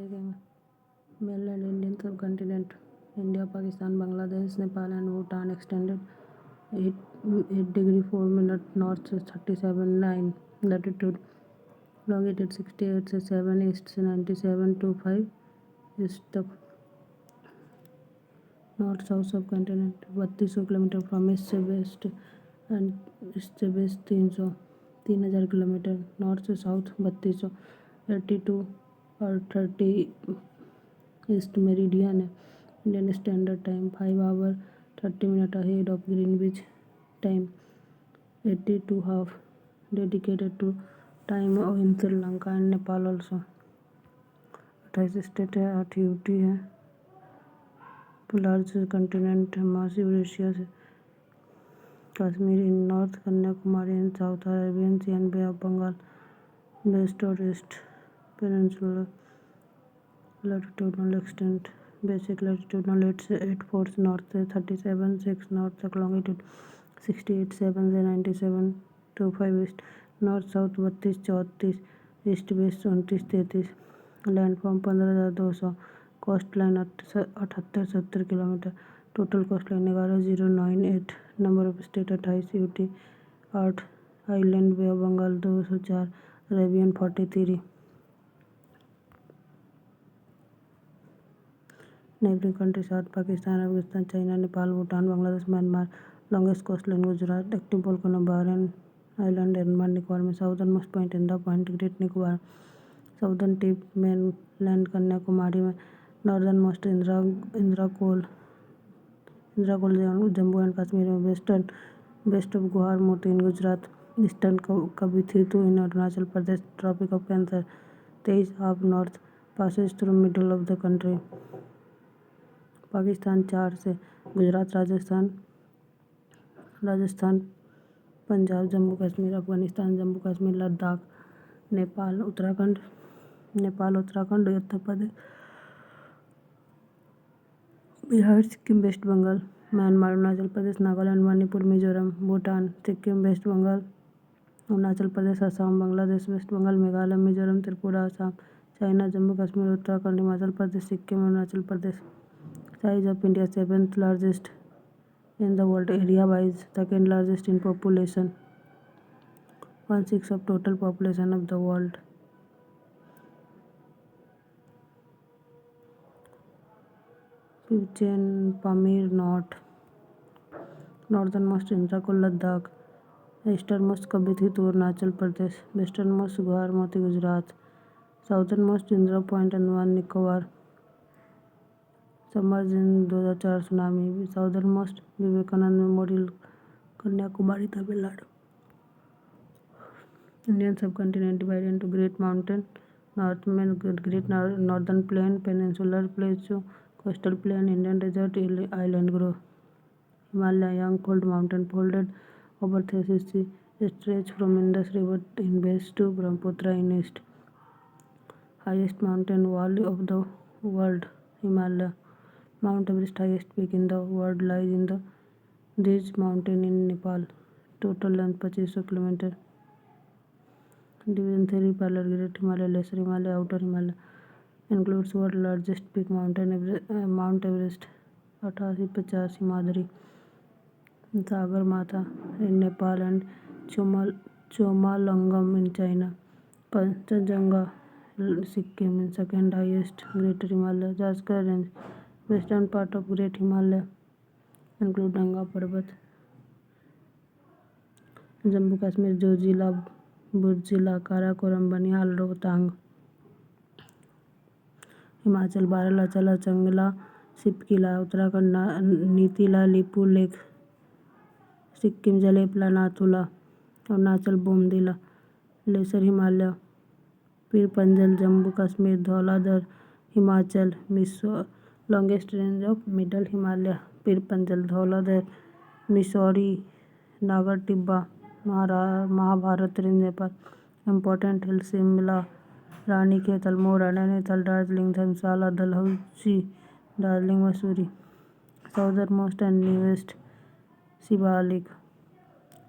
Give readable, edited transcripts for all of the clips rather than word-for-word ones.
Mainland Indian subcontinent, India, Pakistan, Bangladesh, Nepal and Bhutan extended 8 degree 4 minute north 37.9 latitude, longitude 68.7 east 97.25 east तक north south subcontinent 3200 kilometre from east से west and east से west 3000 kilometre north से south 3282 और 30 east meridian है। Indian standard time 5 hour 30 minute ahead of Greenwich time 82 half dedicated to time in Sri Lanka and Nepal also. 28 state है, 8 UT है। Large continent mass Eurasia से Kashmir in north, Kanyakumari in south, Arabian sea and bay of Bengal west और east, peninsular latitudinal extent basic latitudinal 8 north से 37.6 north तक, longitude 68.7 से 97.25 east, north south 32-34 east west 29-33, landform 15,200, coast line 78-70 kilometre, total coast line 11,098, number of state 28 UT 8, island bay of Bengal 204, Arabian 43, neighbouring country 7 Pakistan, Afghanistan, China, Nepal, Bhutan, Bangladesh, Myanmar, longest coast line Gujarat, active volcano Barren Island, Andaman Nicobar में, southern most point in the point Great Nicobar, southern tip mainland Kanyakumari में, northern most Indira Col Jammu and Kashmir में, west of Guhar Moti in Gujarat, eastern Kibithu in Arunachal Pradesh, tropic of cancer 23 half north passes through middle of the country. Pakistan 4 से Gujarat, Rajasthan, Punjab, Jammu Kashmir, Afghanistan, Jammu Kashmir, Ladakh, Nepal, Uttarakhand, Uttar Pradesh, Bihar, Sikkim, West Bengal, Myanmar, Arunachal Pradesh, Nagaland, Manipur, Mizoram, Bhutan, Sikkim, West Bengal, Arunachal Pradesh, Assam, Bangladesh, West Bengal, Meghalaya, Mizoram, Tripura, Assam, China, Jammu Kashmir, Uttarakhand, Himachal Pradesh, Sikkim, Arunachal Pradesh. Size of India 7th largest in the world, area wise 2nd largest in population, 1/6 of total population of the world. Pichen, Pamir, northernmost Indrakul, Ladakh, easternmost Kabithit, Arunachal Pradesh, westernmost Guwahati, Gujarat, southernmost Indra Point, Andaman Nicobar, submerged in 2004 tsunami, southernmost Vivekanand Memorial, Kanyakumari, Tamil Nadu. Indian subcontinent divided into Great Mountain, Great Northern Plain, Peninsular Plateau, Coastal Plain, Indian Desert, Island Group. Himalaya, young cold mountain folded over Thetis Sea, stretch from Indus River in west to Brahmaputra in east. Highest mountain wall of the world, Himalaya. Mount Everest, highest peak in the world, lies in the Dij mountain in Nepal. Total length 2500 kilometer. Division 3 parallel Great Himalaya, Lesser Himalaya, Outer Himalaya. Includes world largest peak Mount Everest 8850 Himadri, Sagar Mata in Nepal and Chomolungma in China. Kanchenjunga, Sikkim in second highest Greater Himalaya. Jaskar Range, western part of Great Himalaya, include Nanga Parbat. Jammu Kashmir, Zojila, Burzila, Karakoram, Banihal, Rohtang. Himachal, Baralacha, Changla, Shipkila, Uttarakhand, Nitila, Lipulekh, Sikkim, Jelepla, Nathula, Arunachal, Bomdila, lesser Himalaya, Pir Panjal, Jammu Kashmir, Dhauladhar, Himachal, longest range of middle Himalaya, Pir Panjal, Dhauladhar, Mussoorie, Nag Tibba, Mahabharat range, Nepal. Important hill, Shimla, Ranikhet, Almora, Nainital, Darjeeling, Dharamshala, Dalhousie, Darjeeling, Mussoorie. Southern most and newest Shivalik,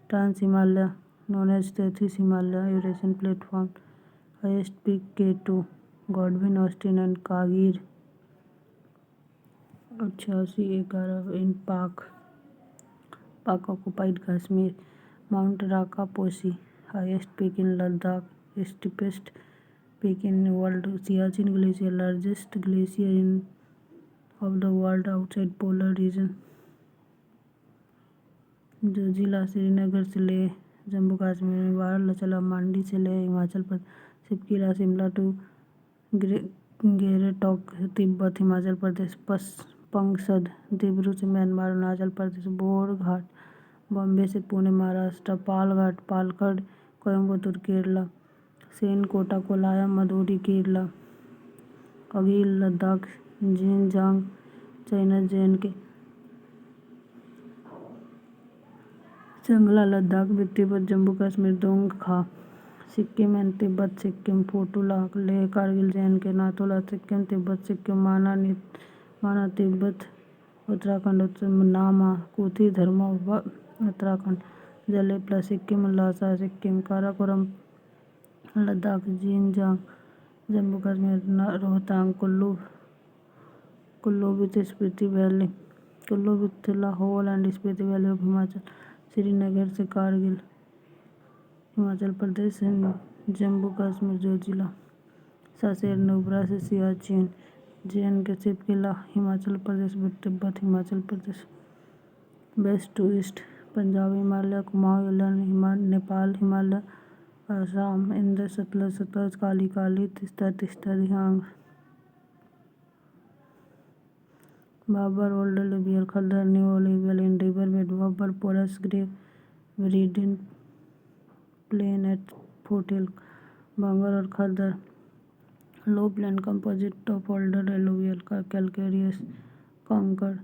trans Himalaya, known as Tethys Himalaya, Eurasian platform, highest peak K2, Godwin Austen and Kargil 8811 in Pak-occupied Kashmir. Mount Rakaposhi, highest peak in Ladakh, steepest peak in the world. Siachen Glacier, largest glacier of the world outside polar region. जो जिला श्रीनगर से ले जम्मू कश्मीर में, वाराणसी मंडी से Leh Himachal Pradesh, Shipkila Shimla to Gangtok Tibet Himachal Pradesh, Pangsau Dibru से Myanmar Arunachal Pradesh, Bhor Ghat Bombay से Pune Maharashtra, Palghat Palakkad Coimbatore Kerala, Shencottah कोलायम Madurai Kerala, Kargil Ladakh Xinjiang China JNK, Sangla Ladakh Tibet Jammu Kashmir, Dongkha Sikkim and Tibet Sikkim, Fotula Leh Kargil JNK, Nathula Sikkim Tibet Sikkim, Mana Tibet Uttarakhand, Nama Kuthi Dharma Uttarakhand, Jelepla Sikkim, Lhasa Sikkim, Karakoram Ladakh, Xinjiang Jammu Kashmir, Rohtang Kullu with Spiti valley, Kullu with Lahaul and Spiti valley of Himachal, Srinagar से कारगिल हिमाचल प्रदेश एंड जम्मू कश्मीर, जोजिला सासेर नुब्रा से Siachen JNK, Shipkila Himachal Pradesh, Tibet Himachal Pradesh, west to east Punjab Himalaya, Kumaon Nepal Himalaya, Assam इंद्र Sutlej Kali Teesta Dihang, Bhabar old alluvium, Khadar new alluvium in river bed, Bhabar porous grey वरीडन plain at foothill, Bangar और खद्दर लो plain composite of older alluvial calcareous, kankar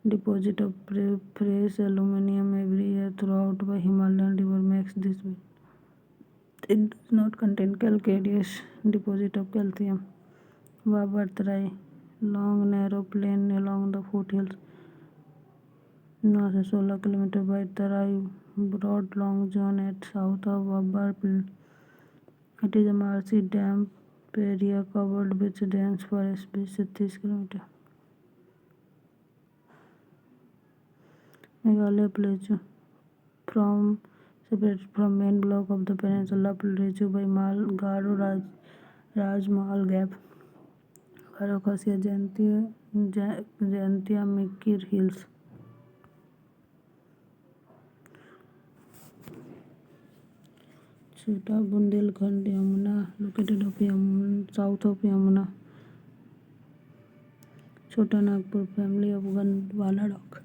deposit of fresh aluminum every year throughout the Himalayan river makes this way. It does not contain calcareous deposit of calcium. Babar Tarai, long narrow plain along the foothills, 9 से 16 kilometre by Tarai, broad long zone at south of Babar Plain. It is a marshy damp area covered with dense forest, 20 से 30 kilometre. Meghalaya Plateau, separated from main block of the peninsula plateau by Garo Rajmahal Gap, Garo Khasiya Jaintia Mikir Hills. Chota Bundelkhand Yamuna, located south of Yamuna. Chota Nagpur, family of Gondwana rock.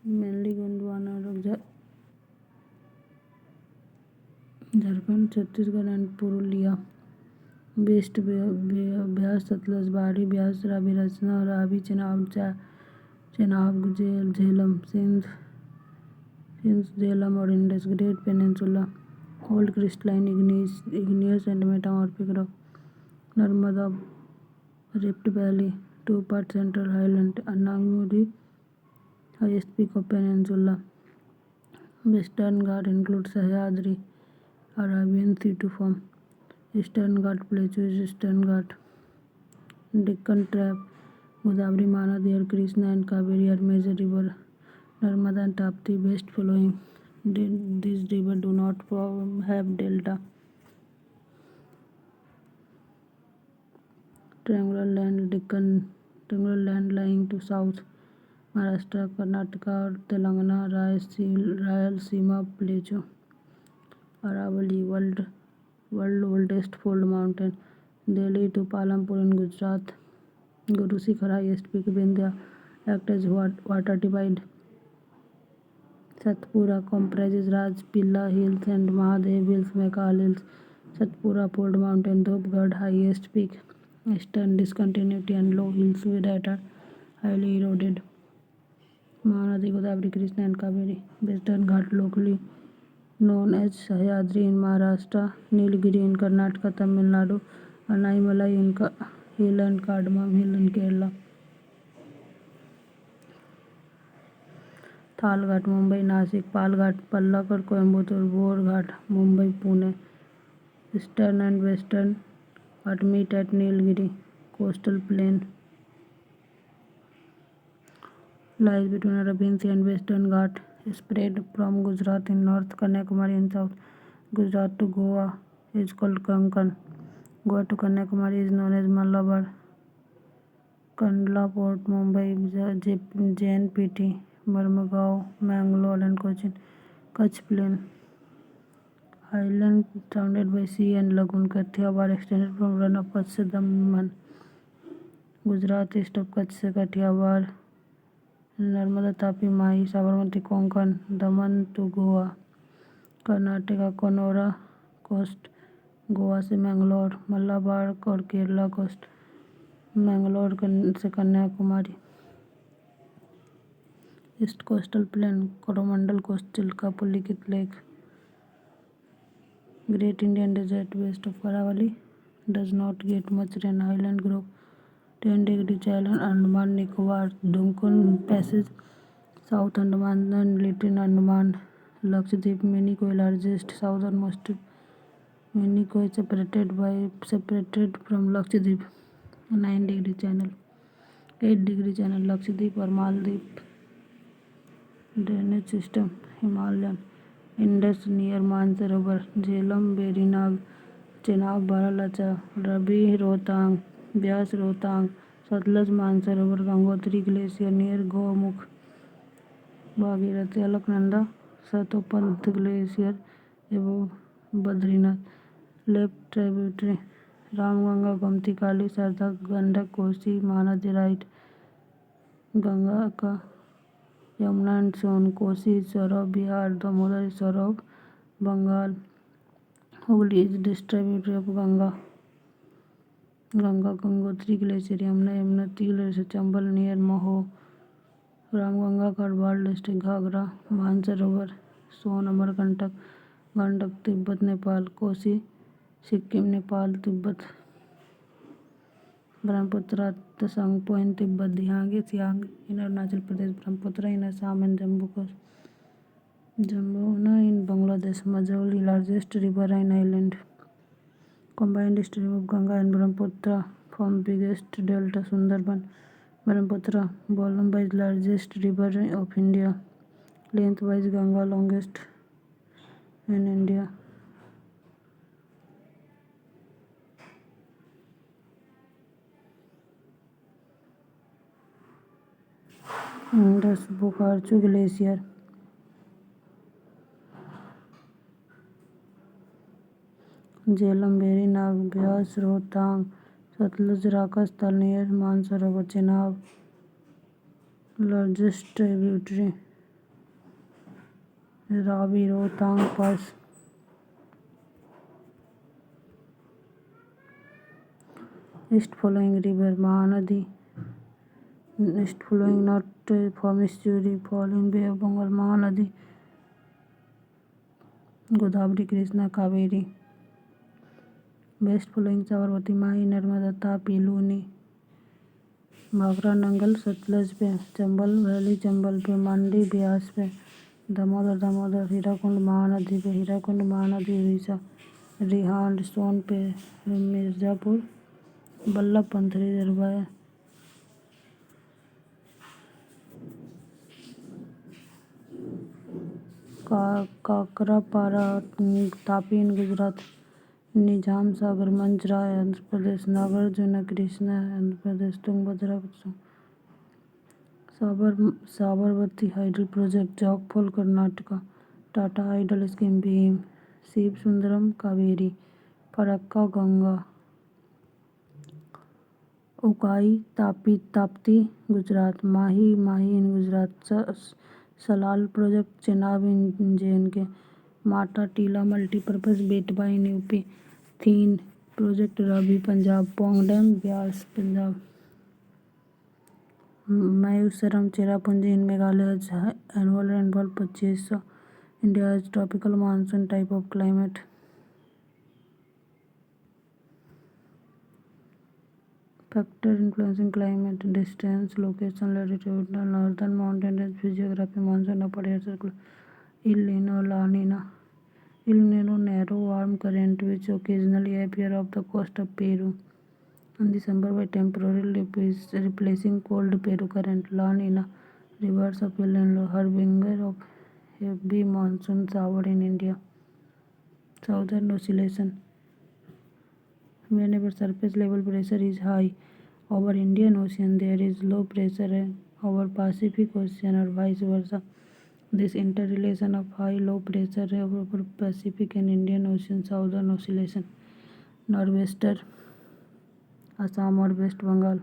Mainly Gondwana rock, Jharkhand, Chhattisgarh and Purulia. West Beas Sutlej, बाड़ी ब्यास, रावी रचना, रावी चेनाब झेलम, सिंध झेलम और Indus. Great peninsula, old crystalline igneous and metamorphic rock. Narmada rift valley, 2 part central highland, Anamuri, highest peak of peninsula. Western Ghat includes Sahyadri, Arabian Sea to form. Eastern Ghat Plateau is Eastern Ghat. Deccan Trap, Godavari, Manadir, Krishna and Kaveri are major rivers. Narmada and Tapti best flowing. These rivers do not have delta. Triangular land lying to south, Maharashtra, Karnataka और तेलंगाना, रायलसीमा प्लेटो. Aravalli, world oldest fold mountain, Delhi to Palampur in Gujarat. Guru Shikhar, highest peak, Vindhya, act as water divide. Satpura comprises Rajpilla Hills and Mahadev Hills, Mekal Hills. Satpura fold mountain, Dhupgarh, highest peak, eastern discontinuity and low hills that are highly eroded. Mahanadi, Godavari, Krishna and Kaveri. Western Ghat, locally known as Sahyadri in Maharashtra, Nilgiri in Karnataka, Tamil Nadu, Anaimalai Hill and Cardamom Hill in Kerala. थाल घाट, मुंबई, नासिक, पाल घाट, पल्लक और Coimbatore. Bore Ghat, Mumbai, Pune. Eastern and Western Ghats meet at Nilgiri. Coastal plain lies between Arabian Sea and Western Ghats, spread from Gujarat in north, Kanyakumari in south. Gujarat to Goa is called Konkan. Goa to Kanyakumari is known as Malabar. Kandla Port, Mumbai, JNPT, Marmagaon, Mangalore and Cochin. Kutch Plain, island surrounded by sea and lagoon. Kathiawar extended from run of Kutch to Daman. Gujarat east of Kutch से Kathiawar, Narmada, Tapi, Mahi, Sabarmati, Konkan, Daman to Goa. Karnataka Kanara coast, Goa से मैंगलोर, मलाबार और Kerala coast, Mangalore से Kanyakumari. East coastal plain, Coromandel coast, Chilka, Pulicat lake. Great Indian Desert west of Karavali does not get much rain. Island group 10 degree island Andaman Nicobar, Duncan Passage, South Andaman and Little Andaman, Lakshadweep, Minicoy largest southernmost. Minicoy separated from Lakshadweep 9 degree channel. 8 degree channel Lakshadweep or Maldives. Drainage system Himalayan, Indus near Mansarovar, Jhelum, Verinag, Chenab, Baralacha, Ravi, Rohtang, Byas, Rohtang, Satluj, Mansarovar, Gangotri Glacier near Gomukh, Bhagirathi, Alaknanda, Satopant Glacier above Badrinath. Left tributary Ramganga, Gomti, Kali, Sarda, Gandak, Kosi, Mahanadi. Right Ganga का Yamuna and Son, Kosi, सौरभ, बिहार, दामोदर, सौरभ, Bengal. Hooghly is distributor of Ganga. Ganga Gangotri glacier, Yamuna Yamunotri glacier, Chambal near Mhow. Ramganga Garhwal district, Ghaghara, Mansarovar, Son, Amarkantak, Gandak, Tibet, Nepal, Kosi, Sikkim, Nepal, Tibet, Brahmaputra, Tsangpo, Tibet, Dihang, Siang in Arunachal Pradesh, Brahmaputra in Assam and Jamuna in Bangladesh, Majuli largest river in island. Combined stream of Ganga and Brahmaputra form biggest delta Sundarban. Brahmaputra volume wise largest river of India. Length wise Ganga longest in India. Indus Bokarchu Glacier. Jhelum, Verinag, Byas, Rohtang, Satluj, Rakastal near Mansarovar, Chenab largest tributary, Ravi, Rohtang Pass. East flowing river Mahanadi. East flowing not from estuary fall in Bay of Bengal, Mahanadi, Godavari, Krishna, Kaveri. West flowing Sabarmati, Mahi, Narmada, Tapi, Luni, Bhakra, Nangal, Sutlej पे, Chambal valley, Chambal पे, मंडी, ब्यास पे, दामोदर, हीराकुंड महानदी पे, हीराकुंड महानदी, उड़ीसा, रिहांड, सोन पे, Mirzapur, Ballabh Pant reservoir, Kakrapar, Tapi in Gujarat, Nizam Sagar, Manjira Andhra Pradesh, Nagarjuna Krishna Andhra Pradesh, Tungabhadra Sabarmati hydel project, Jog fall Karnataka, Tata hydel scheme, Bhima, Shiva Sundaram, Kaveri, Farakka Ganga, Ukai Tapti Gujarat, Mahi in Gujarat, Salal project, Chenab in JNK, Mata Tila multipurpose Betwa in UP, Thein project Ravi Punjab, Pong dam Beas Punjab, Mawsynram Cherrapunji in Meghalaya. Annual rainfall 2500. India has tropical monsoon type of climate. Factor influencing climate, distance, location, latitude, northern mountain range, physiography, monsoon, upper air circular, El Nino, La Nina. El Nino narrow warm current which occasionally appear off the coast of Peru in December by temporarily replacing cold Peru current. La Nina reverse of El Nino harbinger of heavy monsoon shower in India. Southern oscillation. Whenever surface level pressure is high over Indian Ocean, there is low pressure over Pacific Ocean or vice versa. This interrelation of high-low pressure over Pacific and Indian Ocean. Southern oscillation. Northwestern Assam or West Bengal.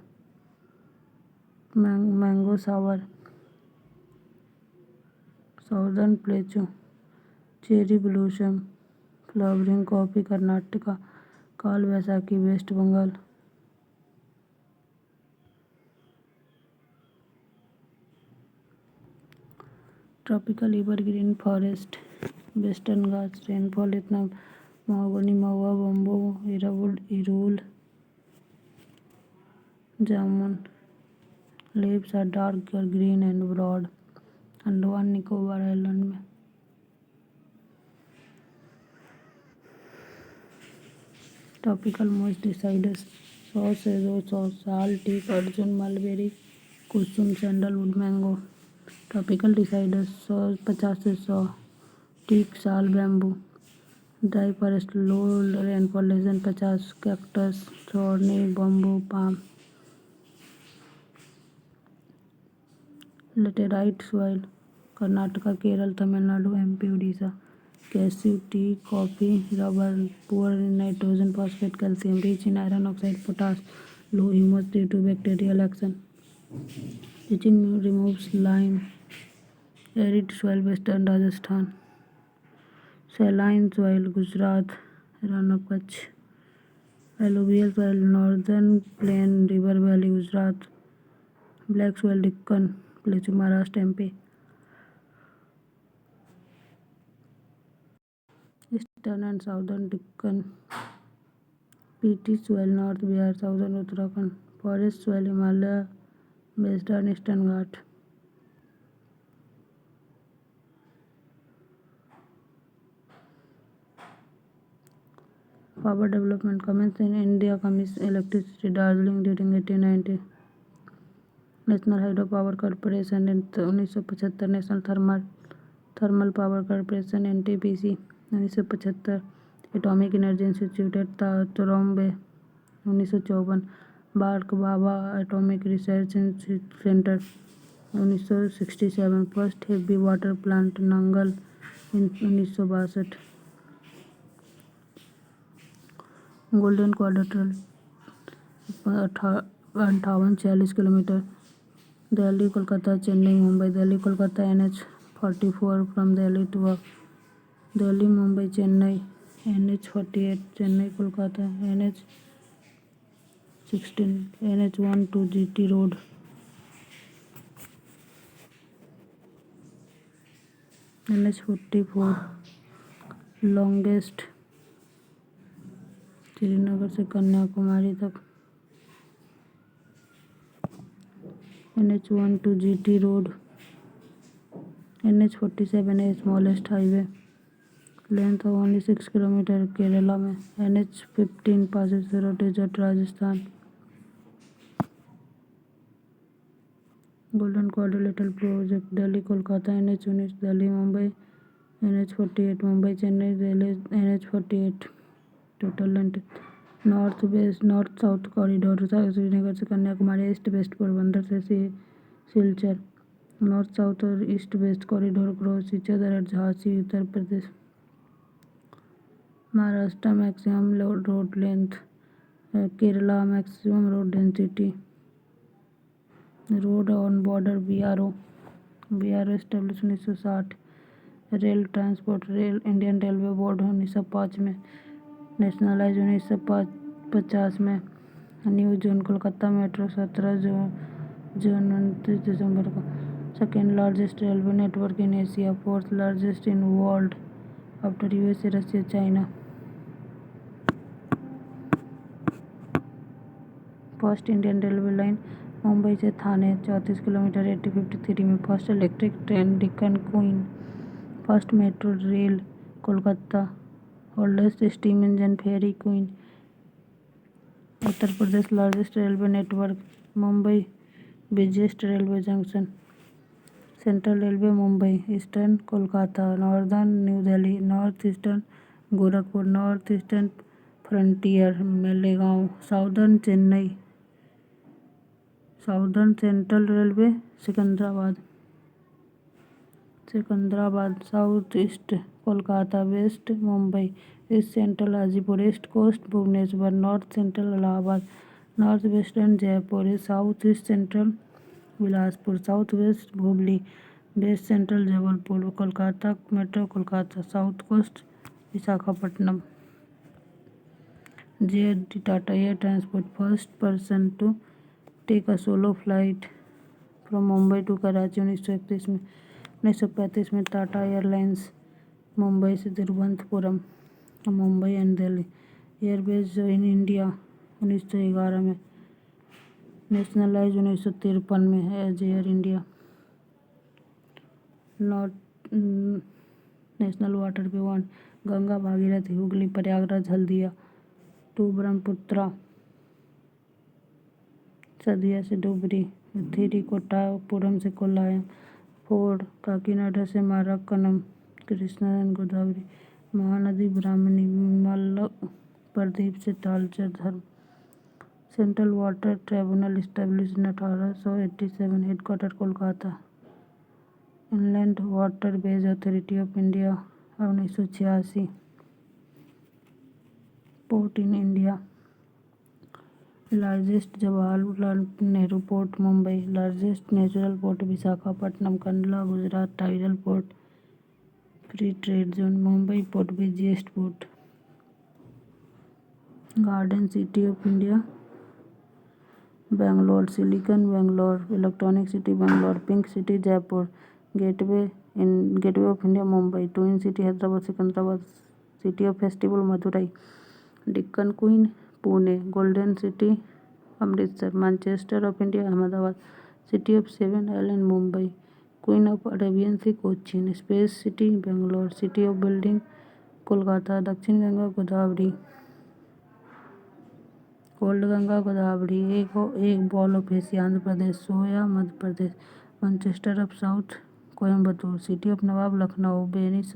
Mango shower. Southern Plateau. Cherry blossom flowering coffee Karnataka. Kal Vaisakhi West Bengal. Tropical evergreen forest. Western Ghats rainfall इतना mahogany, mahua, bamboo, irul, jamun. Leaves are dark green and broad. Andaman Nicobar island में. Tropical moist deciduous. Saw, sal, teak, arjun, mulberry, kusum, sandalwood, mango. Tropical deciduous. 50 से 100. Teak, sal, bamboo. Dry forest low rainfall less than 50. Cactus, thorny, bamboo, palm. Laterite soil. Karnataka, Kerala, Tamil Nadu, MP, Odisha. Cashew, tea, coffee, rubber. Poor in nitrogen, phosphate, calcium. Rich in iron oxide, potash. Low humus due to bacterial action. Leaching removes lime. Arid soil, western Rajasthan. Saline soil, Gujarat, Ran of Kutch. Alluvial soil, northern plain, river valley, Gujarat. Black soil, Deccan, Plateau, Maharashtra, MP. Eastern and southern Deccan. Peaty soil, North Bihar, southern Uttarakhand. Forest soil, Himalaya, western Eastern Ghat. Power development commenced in India. Comes electricity Darjeeling during 1890. National Hydropower Corporation in 1975. National Thermal Power Corporation NTPC 1975. Atomic Energy Institute at Trombay 1954. Bark Baba Atomic Research Center 1967. First heavy water plant Nangal in 1962. Golden Quadrilateral 58-46 kilometre. Delhi, Kolkata, Chennai, Mumbai. Delhi, Kolkata NH44 from Delhi to work. Delhi, Mumbai, Chennai NH48. Chennai, Kolkata NH16. NH1 to GT Road. NH44 longest Srinagar से कन्याकुमारी तक. NH1 to GT Road. NH47 है smallest highway. Length of only 6 kilometre. Kerala में. NH15 passes through desert Rajasthan. Golden Quadrilateral Project Delhi Kolkata NH19. Delhi Mumbai NH48. Mumbai Chennai Delhi NH48. Total length. North south corridor Srinagar से Kanyakumari. East west Porbandar से Silchar. North south और east west corridor cross each other at Jhansi Uttar Pradesh. Maharashtra maximum road length. Kerala maximum road density. Road on border BRO establish 1960. Rail transport Indian railway board 1905 में. Nationalise 1950 में. New zone Kolkata metro 17 जून 29 दिसंबर को. Second largest railway network in Asia. Fourth largest in world after USA, Russia, China. First Indian railway line Mumbai से Thane 34 kilometre 1853 में. First electric train Deccan Queen. First metro rail Kolkata oldest steam engine Fairy Queen. Uttar Pradesh largest railway network. Mumbai busiest railway junction. Central railway Mumbai. Eastern Kolkata. Northern New Delhi. North eastern Gorakhpur. North eastern frontier Maligaon. Southern Chennai. Southern central railway Secunderabad. South east Kolkata. West Mumbai. East central Hajipur. East coast Bhubaneswar. North central Allahabad. North western Jaipur. South east central Bilaspur. South west Hubli. West central Jabalpur. Kolkata metro Kolkata. South coast Visakhapatnam. JD Tata air transport first person to take a solo flight from Mumbai to Karachi 1935 में Tata airlines Mumbai से Thiruvananthapuram Mumbai and Delhi airbase in India 1911 में। Nationalise 1953 में as Air India. National water way 1 Ganga Bhagirathi Hooghly Prayagraj Haldia. 2 Brahmaputra सदिया से डुबरी। 3 कोट्टापुरम से कोल्लायम। 4 काकीनाडा से मारक्कनम Krishna and Godavari. Mahanadi ब्राह्मणी मलप्रद्वीप से तालचर धर्म। Central water tribunal established in 1887। Headquarter Kolkata. Inland water veg authority of India 1986। Port in India. Largest Jawaharlal Nehru port Mumbai. Largest natural port Visakhapatnam Kandla Gujarat. Tidal port free trade zone Mumbai port. Busiest port. Garden city of India Bangalore. Silicon Bangalore. Electronic city Bangalore. Pink city Jaipur. Gateway of India Mumbai. Twin city Hyderabad Secunderabad. City of festival Madurai. Deccan queen Pune. Golden city Amritsar. Manchester of India Ahmedabad. City of 7 island Mumbai. Queen of Arabian sea Cochin. Space city Bangalore. City of building Kolkata. Dakshin Ganga Godavari. Old Ganga Godavari. Egg bowl of Asia Andhra Pradesh. Soya Madhya Pradesh. Manchester of south Coimbatore. City of Nawab Lucknow. Venice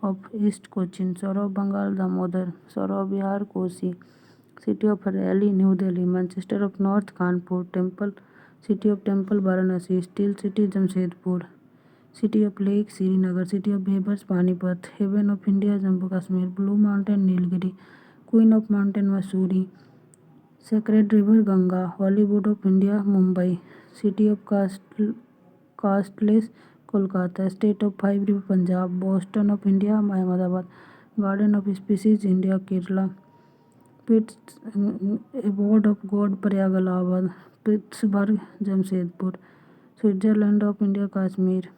of east Cochin. Sorrow Bengal Damodar. Saurav Bihar Kosi. City of rally New Delhi. Manchester of north Kanpur. Temple city of temple Varanasi. Steel city Jamshedpur. City of lake Srinagar. City of weavers Panipat. Heaven of India Jammu Kashmir. Blue mountain Nilgiri. Queen of mountain Mussoorie. Sacred river Ganga. Hollywood of India Mumbai. City of castles Kolkata. State of 5 river Punjab. Boston of India Ahmedabad. Garden of species India Kerala. पिट्स abode of god Prayag Allahabad. Pittsburgh Jamshedpur. Switzerland of India Kashmir.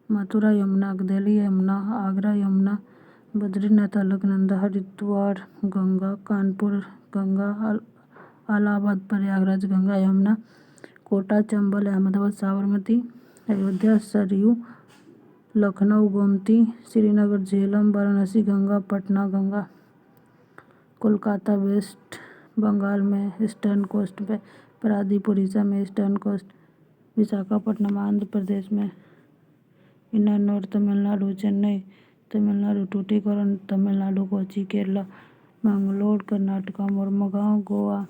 Mathura Yamuna. Delhi Yamuna. Agra Yamuna. Badrinath Alaknanda Haridwar Ganga. Kanpur Ganga. Allahabad Prayagraj Ganga Yamuna. Kota Chambal Ahmedabad Sabarmati. Ayodhya Saryu. Lucknow Gomti. Srinagar Jhelum. Varanasi Ganga. Patna Ganga. Kolkata West Bengal में eastern coast पे। पारादीप उड़ीसा में eastern coast. Visakhapatnam Andhra Pradesh में। Ennore Tamil Nadu. Chennai Tamil Nadu. Tuticorin Tamil Nadu. Kochi Kerala. Mangalore Karnataka. Mormugao Goa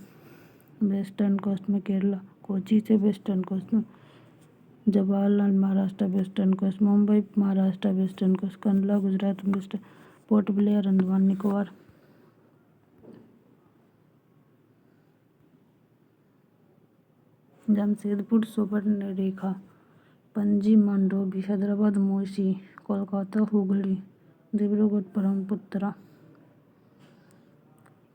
western coast में केरला। कोची से western coast में। Jawaharlal Maharashtra western coast. Mumbai Maharashtra western coast. Kandla Gujarat western. Port Blair Andaman Nicobar. Jamshedpur Subarnarekha. Panaji Mandovi. Hyderabad Musi. Kolkata Hooghly. Dibrugarh Brahmaputra.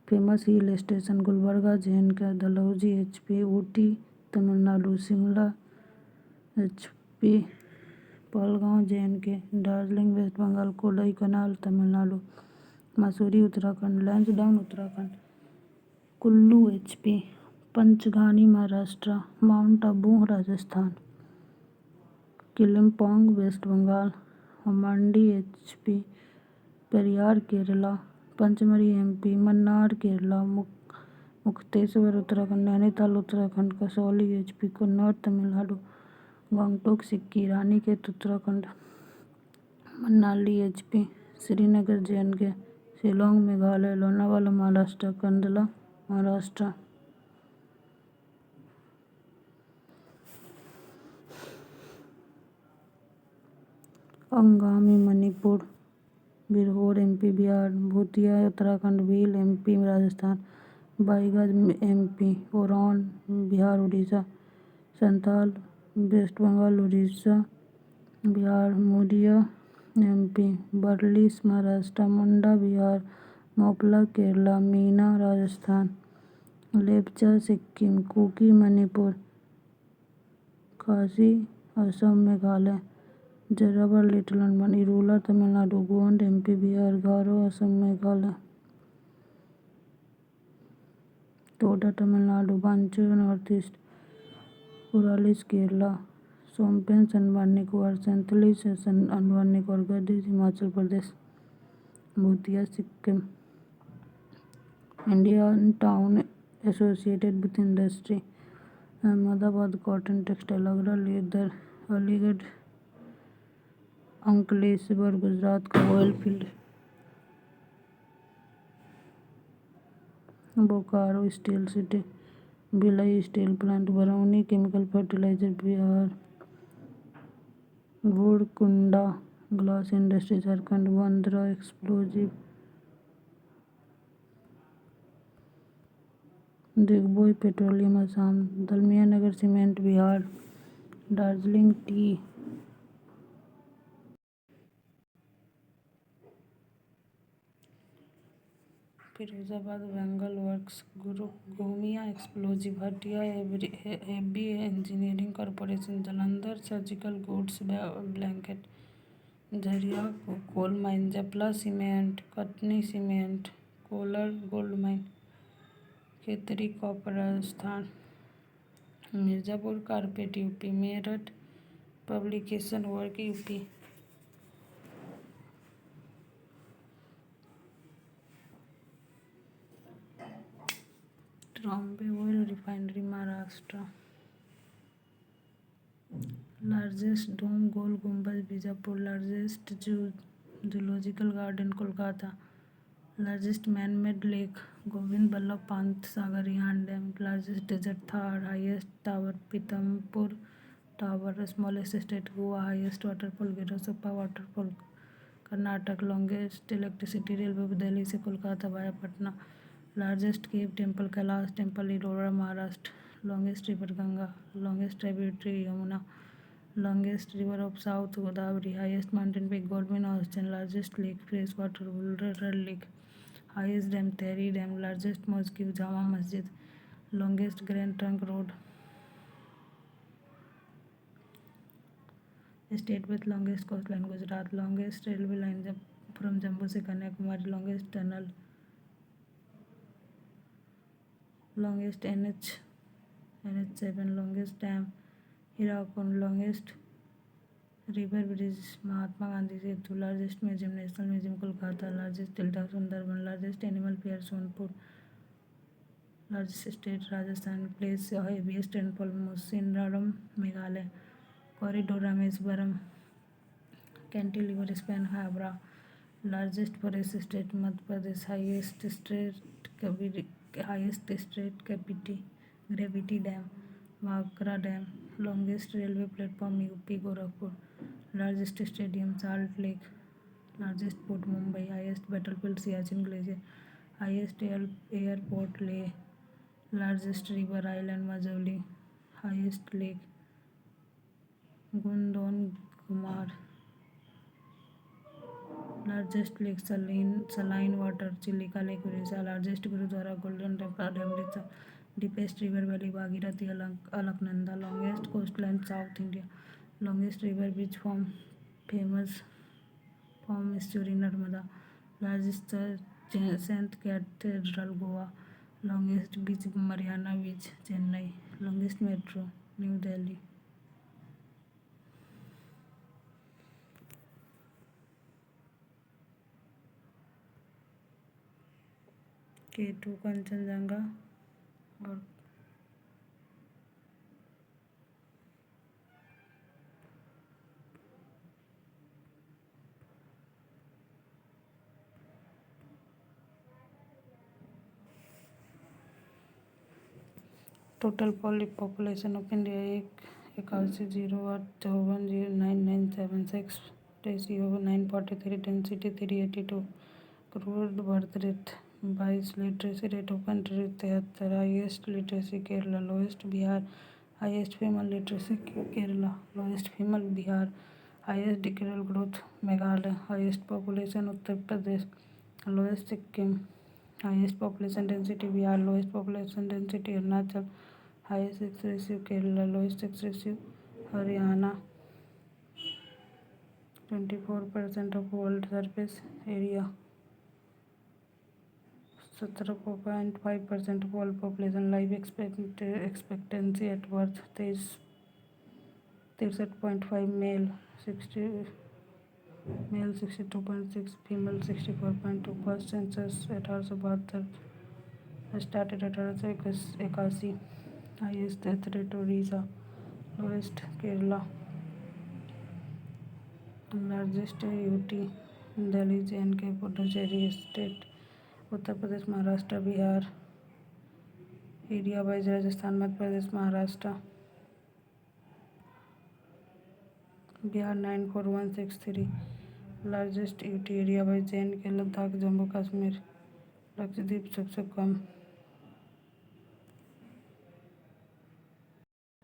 Famous hill station Gulbarga JNK। Dalhousie HP। Ooty Tamil Nadu. Shimla HP। Pahalgam JNK। Darjeeling West Bengal. Kodaikanal Tamil Nadu. Mussoorie Uttarakhand. Lansdowne Uttarakhand. Kullu HP। Panchgani Maharashtra. Mount Abu Rajasthan. Kalimpong West Bengal. Mandi HP, Periyar Kerala, Pachmarhi MP, Munnar Kerala, Mukteshwar Uttarakhand, Nainital Uttarakhand, Kasauli HP, Kannauj Tamil Nadu, Gangtok Sikkim, Ranikhet Uttarakhand, Manali HP, Srinagar JNK, Shillong Meghalaya, Lonavala Maharashtra, Kandla Maharashtra, Angami Manipur, Birhor MP Bihar, Bhutia Uttarakhand, Bhil MP Rajasthan, Baigas MP, Oraon Bihar Orissa, Santhal West Bengal Orissa Bihar, Muria MP, Warlis Maharashtra, Munda Bihar, Moplah Kerala, Meena Rajasthan, Lepcha Sikkim, Kuki Manipur, Khasi Assam Meghalaya, Jarawa Little Andaman, Irula Tamil Nadu, Gond MP Bihar, Garo Assam Meghalaya, Toda Tamil Nadu, Wancho north east, Kuralis Kerala, Shompens Andaman Nicobar, Sentinelese Andaman Nicobar, Gaddis Himachal Pradesh, Bhutia Sikkim, Indian town associated with industry, Ahmedabad cotton textile, Agra leather, Aligarh, Ankleshwar Gujarat का oil field, Bokaro steel city, Bhilai steel plant, Barauni chemical fertiliser Bihar, Gorkunda glass industry Jharkhand, Bandra explosive, Digboi petroleum Assam, Dalmia Nagar cement Bihar, Darjeeling tea, Firozabad bangle works, Gomia explosive, Hatia heavy engineering corporation, Jalandhar surgical goods blanket, Jharia coal mine, Japla cement, Katni cement, Kolar gold mine, Khetri copper Rajasthan, Mirzapur carpet UP, Meerut publication work UP, Trombay oil refinery Maharashtra, largest dome Gol Gumbaz Bijapur, largest zoological garden Kolkata, largest man made lake Govind Ballabh Pant Sagar Rihand dam, largest desert Thar, highest tower Pitampura tower, smallest state Goa, highest waterfall Gersoppa waterfall Karnataka, longest electricity railway Delhi से Kolkata via Patna, largest cave temple Kailash temple Ellora Maharashtra, longest river Ganga, longest tributary Yamuna, longest river of south Godavari, highest mountain peak Godwin Austen, largest lake fresh water Wular lake, highest dam Tehri dam, largest masjid Jama Masjid, longest Grand Trunk Road, state with longest coast line Gujarat, longest railway line from Jammu से Kanyakumari, longest tunnel, longest NH7, longest dam Hirakud, longest river bridge Mahatma Gandhi Setu, largest museum National Museum Kolkata, largest delta Sundarban, largest animal fair Sonpur, largest state Rajasthan, place heaviest rainfall Mawsynram Meghalaya, corridor Rameswaram, cantilever span Howrah, largest forest state Madhya Pradesh, highest state gravity dam Bhakra dam, longest railway platform UP Gorakhpur, largest stadium Salt Lake, largest port Mumbai, highest battlefield Siachen glacier, highest airport Leh, largest river island Majuli, highest lake Gurudongmar, largest lake saline water Chilika lake Orissa, largest gurudwara Golden Temple Amritsar, deepest river valley Bhagirathi Alaknanda, longest coast line south India, longest river beach famous from Mussoorie Narmada, largest saint cathedral Goa, longest beach Marina beach Chennai, longest metro New Delhi. K2 Kanchenjunga और total population of India 81,084,099,976 ratio 943 density 382 crore birth rate 22 literacy rate of country 73 highest literacy Kerala lowest Bihar highest female literacy Kerala lowest female Bihar highest degree growth Meghalaya highest population Uttar Pradesh lowest Sikkim highest population density Bihar lowest population density Arunachal highest sex ratio Kerala lowest sex ratio Haryana 24% of world surface area 17.5% of world population life expectancy at birth 63.5 male 62.6 female 64.2 first census 1872 started 1881 highest death rate Orissa lowest Kerala largest UT Delhi JNK Puducherry state Uttar Pradesh Maharashtra Bihar area wise Rajasthan Madhya Pradesh Maharashtra Bihar 94163 largest UT area wise JNK Ladakh Jammu Kashmir Lakshadweep सबसे कम